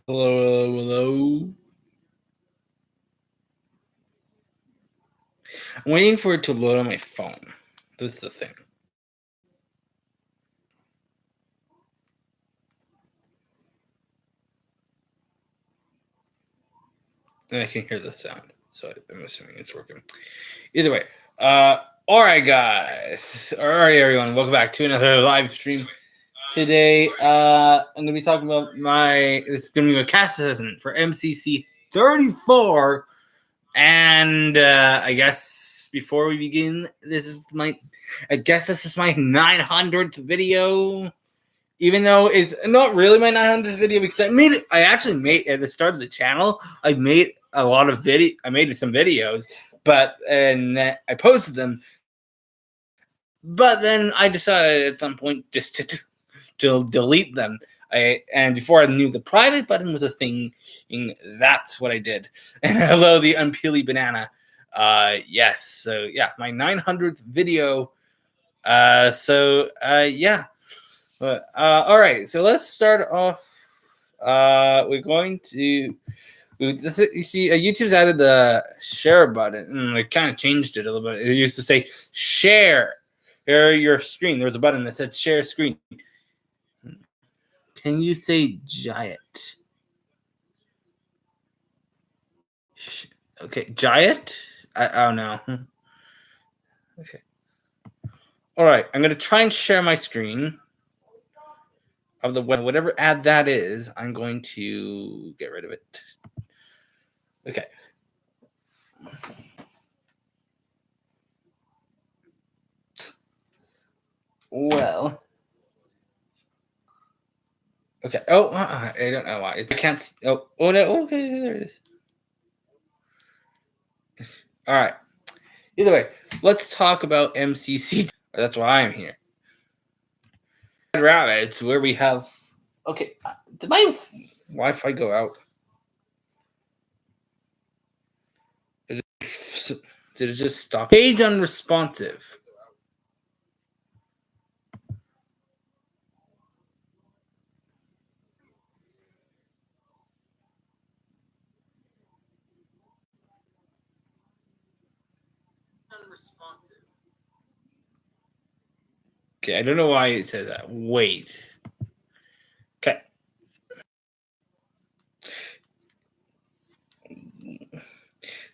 Hello. I'm waiting for it to load on my phone. That's the thing. And I can hear the sound, so I'm assuming it's working. Either way, all right, guys. All right, everyone. Welcome back to another live stream. Today, I'm going to be talking about this is going to be my cast assessment for MCC 34. And I guess before we begin, this is my 900th video. Even though it's not really my 900th video, because I actually made at the start of the channel. I made a lot of I made some videos, and I posted them. But then I decided at some point just to delete them. And before I knew the private button was a thing, that's what I did. And hello, the Unpeely Banana. Yes. So yeah, my 900th video. Yeah. All right, so let's start off. We're going to. You see, YouTube's added the share button, and they kind of changed it a little bit. It used to say share your screen. There was a button that said share screen. Can you say giant? Okay, giant? I don't know. Okay. All right, I'm going to try and share my screen of the whatever ad that is. I'm going to get rid of it. Okay. Well. Okay. Oh, I don't know why. I can't. No. Okay, there it is. All right. Either way, let's talk about MCC. That's why I'm here. Red Rabbits, where we have. Okay, did my Wi-Fi go out? Did it just stop? Page unresponsive. Okay, I don't know why it says that. Wait. Okay.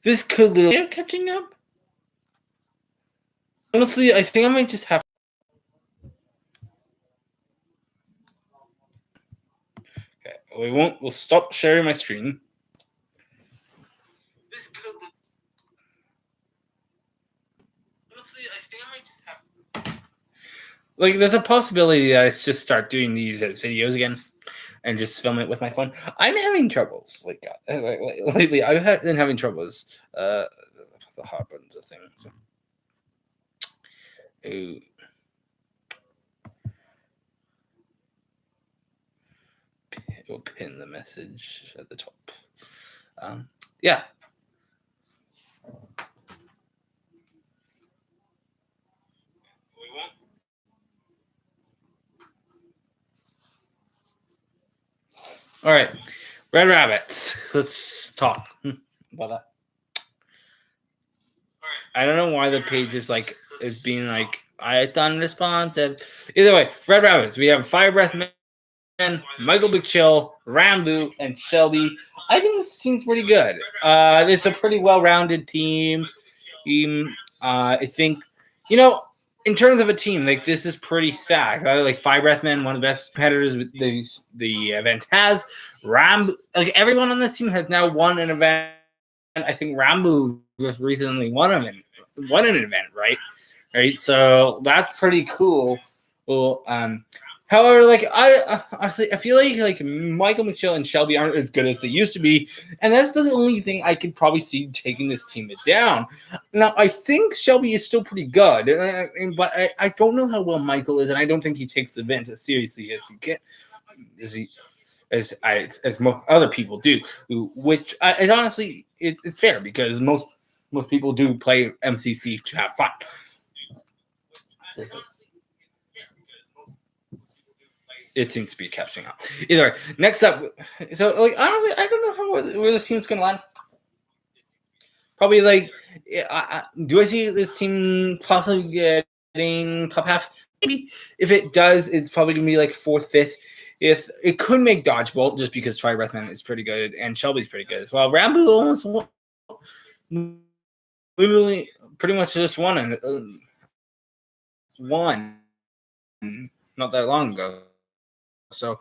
This could literally. They're catching up. Honestly, I think I might just have. Okay, we won't. We'll stop sharing my screen. This could. Honestly, I think I might just have. Like, there's a possibility that I just start doing these as videos again, and just film it with my phone. I'm having troubles. Like lately, I've been having troubles. The hot button's a thing. So. Ooh. We'll pin the message at the top. Yeah. All right, Red Rabbits. Let's talk about that. I don't know why the page is being like it's unresponsive. Either way, Red Rabbits. We have Fire Breath Man, Michael McChill, Rambo, and Shelby. I think this team's pretty good. This is a pretty well-rounded team. I think, in terms of a team, like this is pretty stacked. Like Fire Breath Man, one of the best competitors the event has. Rambo, like everyone on this team has now won an event. I think Rambo just recently won an event, right? Right. So that's pretty cool. Well, however, I honestly I feel like Michael McChill and Shelby aren't as good as they used to be, and that's the only thing I could probably see taking this team down. Now I think Shelby is still pretty good, but I don't know how well Michael is, and I don't think he takes the event as seriously as he can. As other people do, which is honestly it's fair because most people do play MCC to have fun. it seems to be catching up. Either way, next up, so like honestly, I don't know where this team's gonna land. Probably like, do I see this team possibly getting top half? Maybe. If it does, it's probably gonna be like fourth, fifth. If it could make Dodgeball just because Fire Breath Man is pretty good and Shelby's pretty good as well. Rambo almost literally pretty much just won not that long ago. So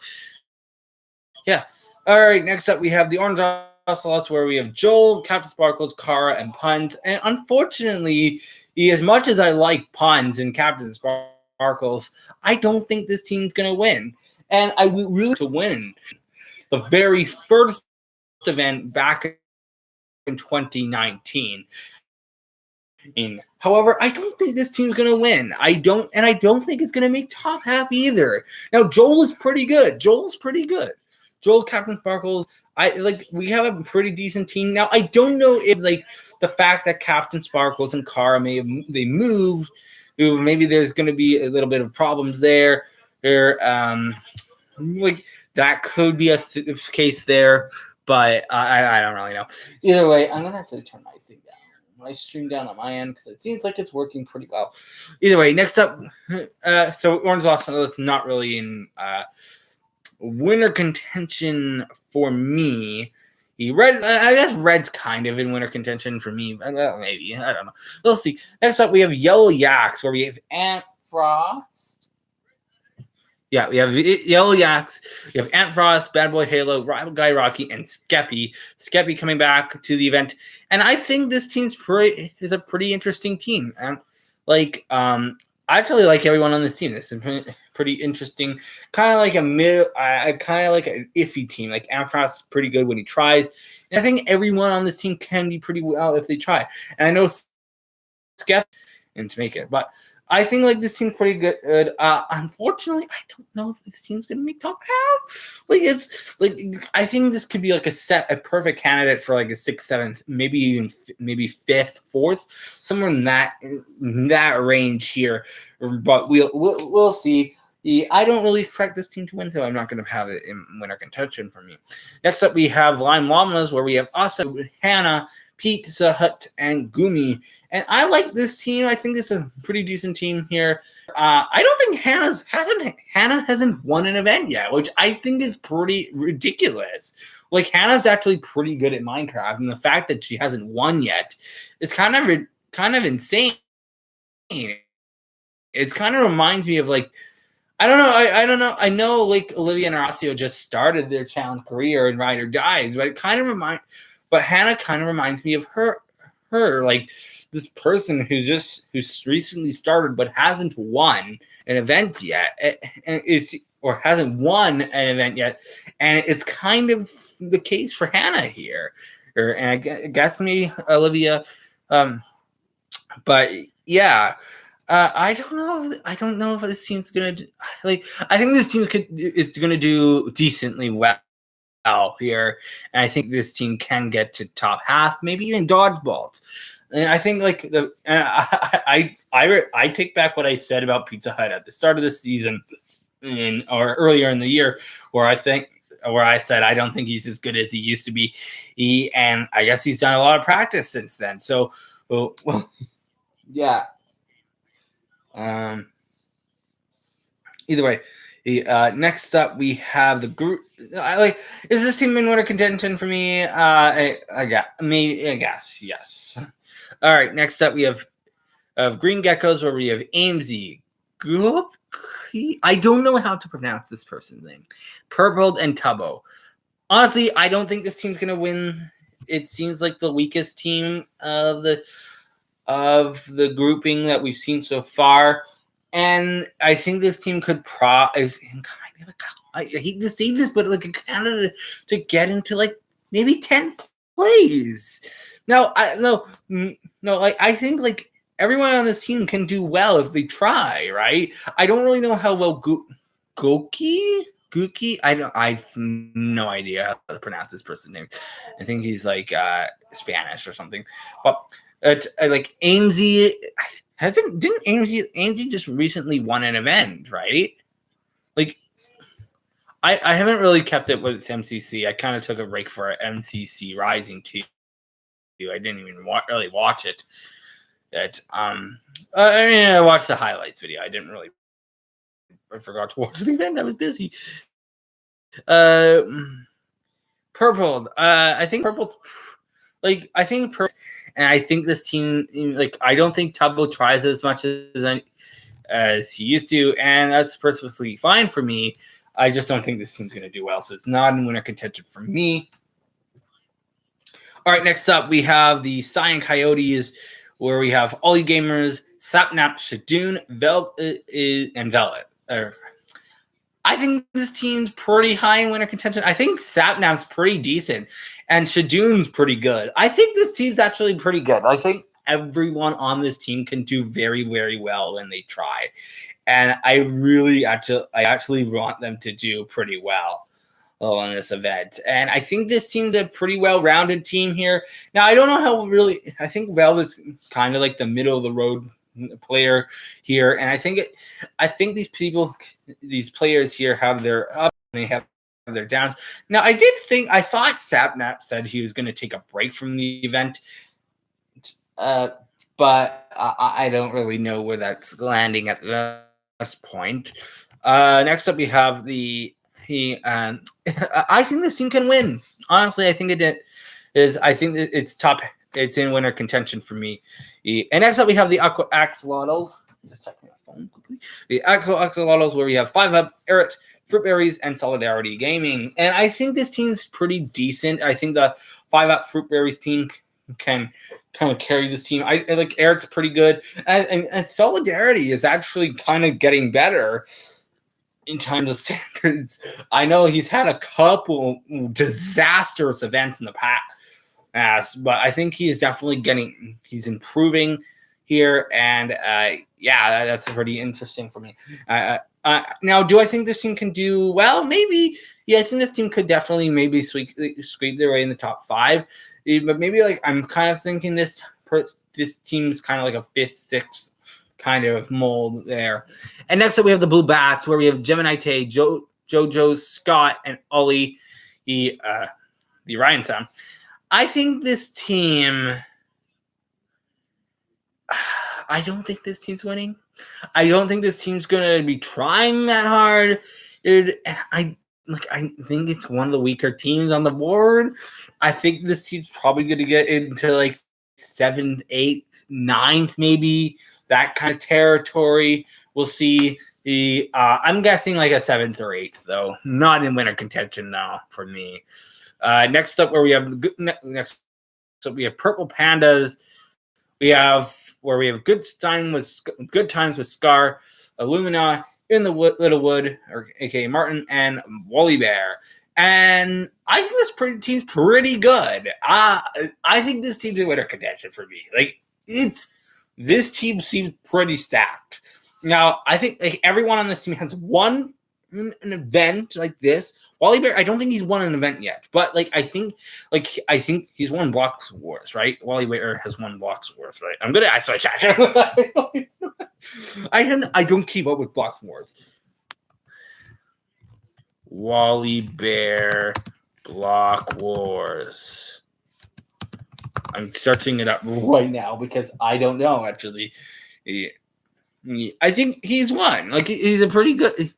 yeah. All right. Next up, we have the Orange Ocelots, where we have Joel, Captain Sparkles, Kara, and Puns. And unfortunately, as much as I like Puns and Captain Sparkles, I don't think this team's gonna win. And I would really to win the very first event back in 2019. However, I don't think this team's gonna win. I don't think it's gonna make top half either. Now, Joel is pretty good. Joel, Captain Sparkles. We have a pretty decent team. Now, I don't know if the fact that Captain Sparkles and Kara they moved, maybe there's gonna be a little bit of problems there. That could be a case there, but I don't really know. Either way, I'm gonna have to turn my stream down on my end because it seems like it's working pretty well. Either way, next up, so Orange Ocelots not really in winner contention for me. I guess Red's kind of in winner contention for me. Maybe, I don't know. We'll see. Next up, we have Yellow Yaks, where we have Ant Frost. Yeah, we have Yellow Yaks. We have Ant Frost, Bad Boy Halo, Rival Guy Rocky, and Skeppy. Skeppy coming back to the event, and I think this team's is a pretty interesting team. And I actually like everyone on this team. This is pretty interesting. Kind of like kind of like an iffy team. Like Ant Frost's pretty good when he tries, and I think everyone on this team can be pretty well if they try. And I know Skeppy and to make it, but I think this team's pretty good. Unfortunately, I don't know if this team's gonna make top half. I think this could be a perfect candidate for a sixth, seventh, maybe fifth, fourth, somewhere in that range here. But we'll see. I don't really expect this team to win, so I'm not going to have it in winner contention for me. Next up, we have Lime Llamas, where we have Asa, Hannah, Pizza Hut, and Gumi. And I like this team. I think it's a pretty decent team here. I don't think Hannah hasn't won an event yet, which I think is pretty ridiculous. Hannah's actually pretty good at Minecraft, and the fact that she hasn't won yet is kind of insane. It kind of reminds me of I don't know. I don't know. I know Olivia and Horacio just started their challenge career in Ride or Dies, but Hannah kind of reminds me of her this person who's recently started but hasn't won an event yet, and hasn't won an event yet, and it's kind of the case for Hannah here, and I guess me Olivia, but yeah. I don't know if this team's gonna do, I think this team is gonna do decently well here, and I think this team can get to top half, maybe even Dodgeballs. And I think I take back what I said about Pizza Hut at the start of the season, or earlier in the year, where I said I don't think he's as good as he used to be. And I guess he's done a lot of practice since then. So, well yeah. Either way, next up we have the group. Is this team in winner contention for me? I guess yes. All right, next up we have Green Geckos, where we have Amesy, I don't know how to pronounce this person's name, Purpled, and Tubbo. Honestly, I don't think this team's gonna win. It seems like the weakest team of the grouping that we've seen so far, and I think this team could is kind of I hate to say this, but a candidate to get into maybe 10th place. Now, I think everyone on this team can do well if they try, right? I don't really know how well Gookie. I have no idea how to pronounce this person's name. I think he's Spanish or something, but. Amesy didn't Amesy just recently won an event, right? I haven't really kept it with MCC. I kind of took a break for MCC Rising too. I didn't even really watch it. I watched the highlights video. I didn't really. I forgot to watch the event. I was busy. Purple. I think purple's and I think this team, I don't think Tubbo tries as much as he used to, and that's perfectly fine for me. I just don't think this team's going to do well, so it's not in winner contention for me. All right, next up we have the Cyan Coyotes, where we have Ollie Gamers, Sapnap, Shadoon, and Velet. I think this team's pretty high in winner contention. I think Sapnap's pretty decent, and Shadoon's pretty good. I think this team's actually pretty good. I think everyone on this team can do very, very well when they try. And I actually want them to do pretty well on this event. And I think this team's a pretty well-rounded team here. Now, I don't know I think Velvet's kind of like the middle of the road player here. And I think these players here have their up and they have their downs. Now, I thought Sapnap said he was going to take a break from the event. But I don't really know where that's landing at this point. Next up, we have I think this team can win. Honestly, I think I think it's top. It's in winner contention for me. And next up, we have the Axolotls. Just checking my phone quickly. The Axolotls, where we have 5UP, Eret, Fruitberries, and Solidarity Gaming. And I think this team's pretty decent. I think the 5UP Fruitberries team can kind of carry this team. I like Eret's pretty good, and Solidarity is actually kind of getting better in terms of standards. I know he's had a couple disastrous events in the past, but I think he's definitely he's improving here, and that's pretty interesting for me. Now, do I think this team can do well? Maybe. Yeah, I think this team could definitely maybe squeak their way in the top 5. But maybe I'm kind of thinking this team's kind of like a 5th, 6th kind of mold there. And next up, we have the Blue Bats, where we have Gemini Tay, Jojo, Scott, and Ollie, the Ryan son. I think this team. I don't think this team's winning. I don't think this team's going to be trying that hard. I think it's one of the weaker teams on the board. I think this team's probably going to get into 7th, 8th, 9th, maybe that kind of territory. We'll see. I'm guessing a 7th or 8th, though. Not in winner contention now for me. Next up, we have Purple Pandas. We have good times with Scar, Illumina, In the Little Wood, or aka Martin, and Wally Bear. And I think this team's pretty good. I think this team's a winner contention for me. This team seems pretty stacked. Now, I think everyone on this team has won an event like this. Wally Bear, I don't think he's won an event yet, but I think he's won Blocks Wars, right? Wally Bear has won Blocks Wars, right? I'm gonna actually check. I don't keep up with Blocks Wars. Wally Bear Block Wars. I'm searching it up right now because I don't know actually. I think he's won. He's a pretty good.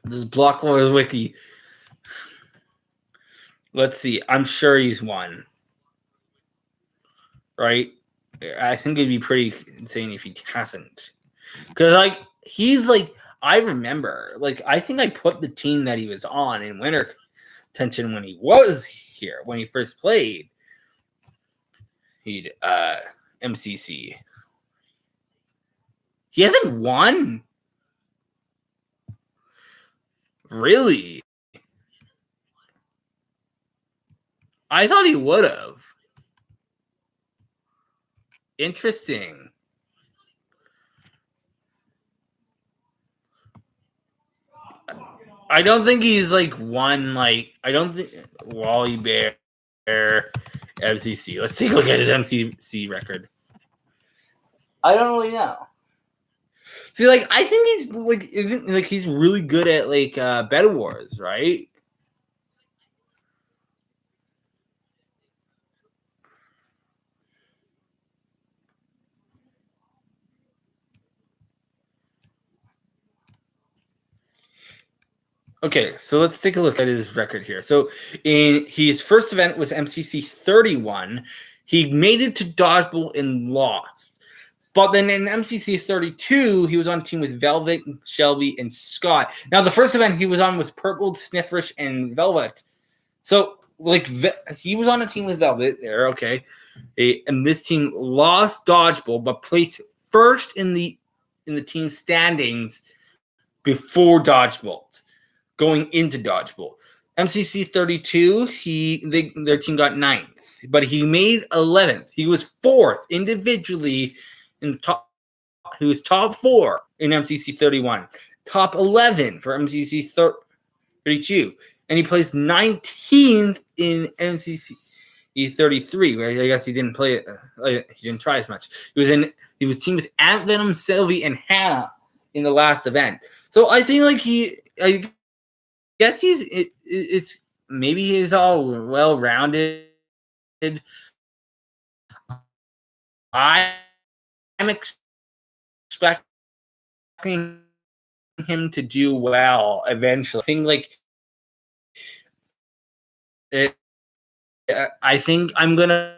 This Block Wars wiki. Let's see. I'm sure he's won. Right? I think it'd be pretty insane if he hasn't. Because he's I remember, I think I put the team that he was on in winter contention when he was here, when he first played. He'd MCC. He hasn't won. Really? I thought he would have. Interesting. I don't think he's won I don't think Wally Bear MCC. Let's take a look at his MCC record. I don't really know. See, like I think he's like isn't like he's really good at like Bed Wars, right? Okay, so let's take a look at his record here. So in his first event was MCC 31. He made it to Dodgeball and lost. But then in MCC 32, he was on a team with Velvet, Shelby, and Scott. Now, the first event he was on was Purple, Sniffrish, and Velvet. So, like, he was on a team with Velvet there, okay. And this team lost Dodgeball, but placed first in the team standings before Dodgeball, going into Dodgeball. MCC 32, their team got 9th, but he made 11th. He was 4th individually in the top. He was top 4 in MCC 31, top 11 for MCC 32, and he placed 19th in MCC 33. Where I guess he didn't play it. He didn't try as much. He was teamed with Ant Venom, Sylvie, and Hannah in the last event. So I think like I guess it's maybe he's all well rounded. I'm expecting him to do well eventually. I think like I think I'm gonna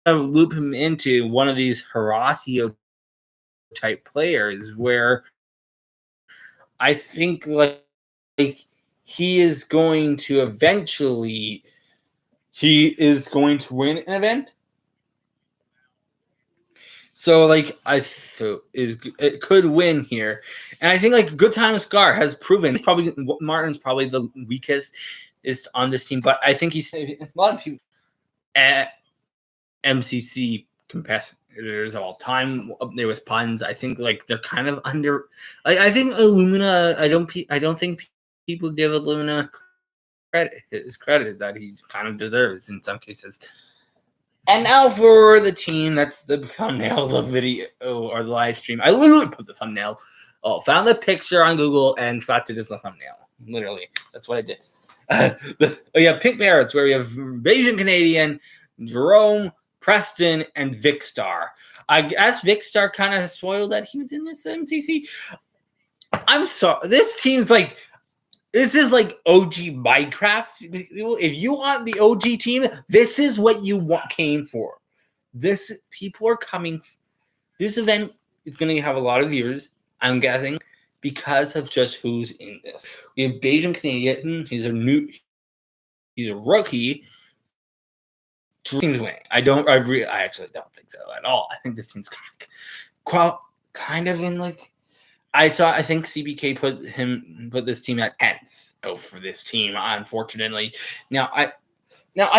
loop him into one of these Horacio type players where I think like he is going to eventually win an event. So like it could win here, and I think like Good Time Scar has proven Martin's probably the weakest is on this team, but I think he's a lot of people at MCC competitors of all time up there with puns. I think like they're kind of under. I think Illumina. I don't think people give Illumina credit that he kind of deserves in some cases. And now for the team, that's the thumbnail of the video or the live stream. I literally put the thumbnail. Found the picture on Google and slapped it as the thumbnail. Literally, that's what I did. Pink Parrots, where we have Bayesian Canadian, Jerome, Preston, and Vicstar. I guess Vicstar kind of spoiled that he was in this MCC. I'm sorry. This team's like, this is like OG Minecraft. If you want the OG team, this is what you came for. People are coming. This event is going to have a lot of viewers, I'm guessing, because of just who's in this. We have Bayesian Canadian. He's a rookie. Team's winning. I actually don't think so at all. I think this team's kind of in like. I think CBK put this team at 10th for this team, unfortunately. Now I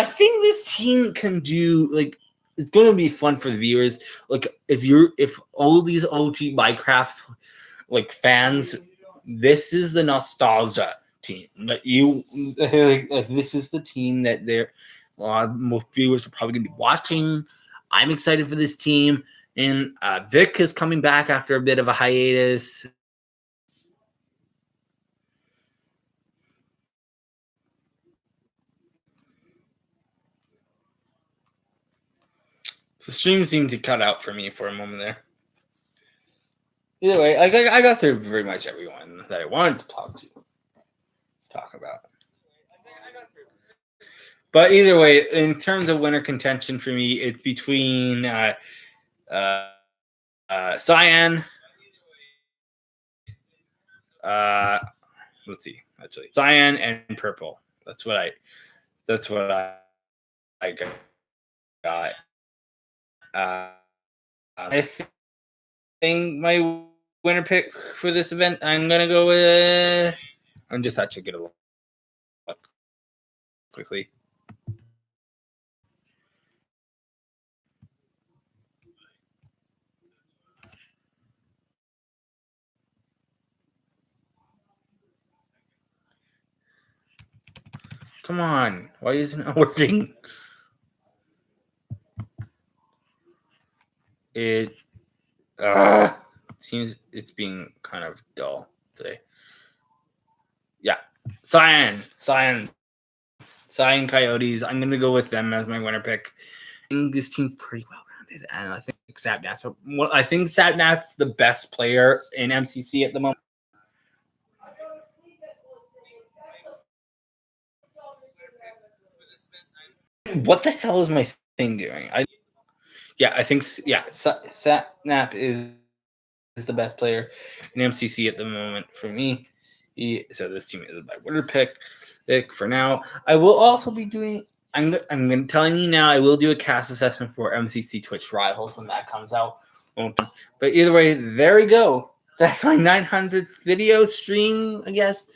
think this team can do like it's going to be fun for the viewers. Like if all these OG Minecraft like fans, this is the nostalgia team that this is the team that most viewers are probably going to be watching. I'm excited for this team. And Vic is coming back after a bit of a hiatus. The stream seemed to cut out for me for a moment there. Either way, I got through pretty much everyone that I wanted to talk about. But either way, in terms of winner contention for me, it's between Cyan. Let's see. Actually, Cyan and Purple. That's what I got. I think my winner pick for this event, I'm gonna go with. I'm just actually gonna look quickly. Come on, why isn't it working? It Seems it's being kind of dull today. Yeah. Cyan Coyotes. I'm gonna go with them as my winner pick. I think this team's pretty well rounded, and I think Satnat's. I think Satnat's the best player in MCC at the moment. What the hell is my thing doing? I think Satnap is the best player in MCC at the moment for me. So this team is my winner pick for now. I will also be doing. I'm telling you now. I will do a cast assessment for MCC Twitch Rivals when that comes out. But either way, there we go. That's my 900th video stream, I guess.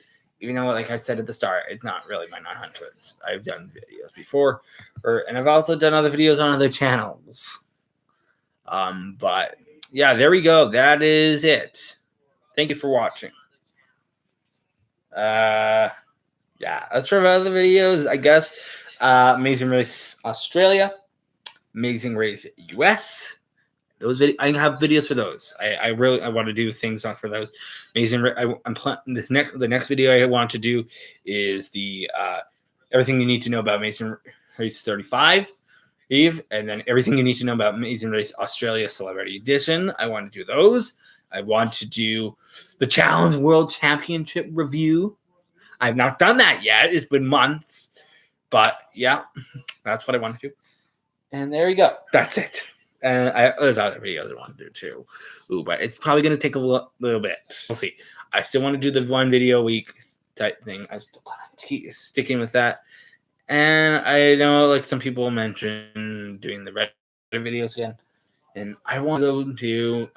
Even though, like I said at the start, it's not really my 900th. I've done videos before, and I've also done other videos on other channels. But yeah, there we go. That is it. Thank you for watching. Yeah, that's for other videos, I guess. Amazing Race Australia, Amazing Race US. Those I have videos for those. I want to do things for those. Amazing. The next video I want to do is the everything you need to know about Amazing Race 35 Eve, and then everything you need to know about Amazing Race Australia Celebrity Edition. I want to do those. I want to do the Challenge World Championship review. I've not done that yet. It's been months, but yeah, that's what I want to do. And there you go. That's it. And there's other videos I want to do too. But it's probably going to take a little bit. We'll see. I still want to do the one video a week type thing. I still plan on sticking with that. And I know like some people mentioned doing the Reddit videos again. And I want to do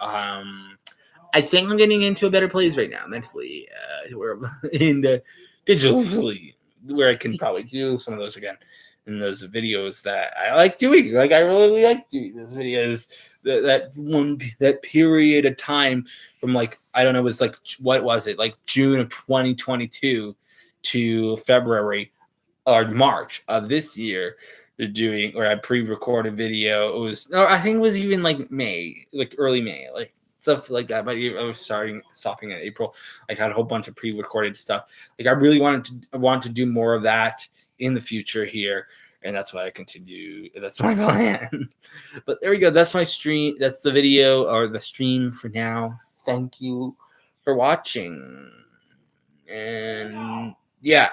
I think I'm getting into a better place right now mentally. Where in the digitally where I can probably do some of those again. And those videos that I like doing. Like I really like doing those videos. That period of time from like I don't know, it was like what was it? Like June of 2022 to February or March of this year. Doing or I pre-recorded video. It was no, I think it was even like May, like early May, like stuff like that. But I was stopping at April. Like I had a whole bunch of pre-recorded stuff. Like I really want to do more of that in the future here, and that's why I continue. That's my plan. But there we go. That's my stream. That's the video or the stream for now. Thank you for watching, and yeah.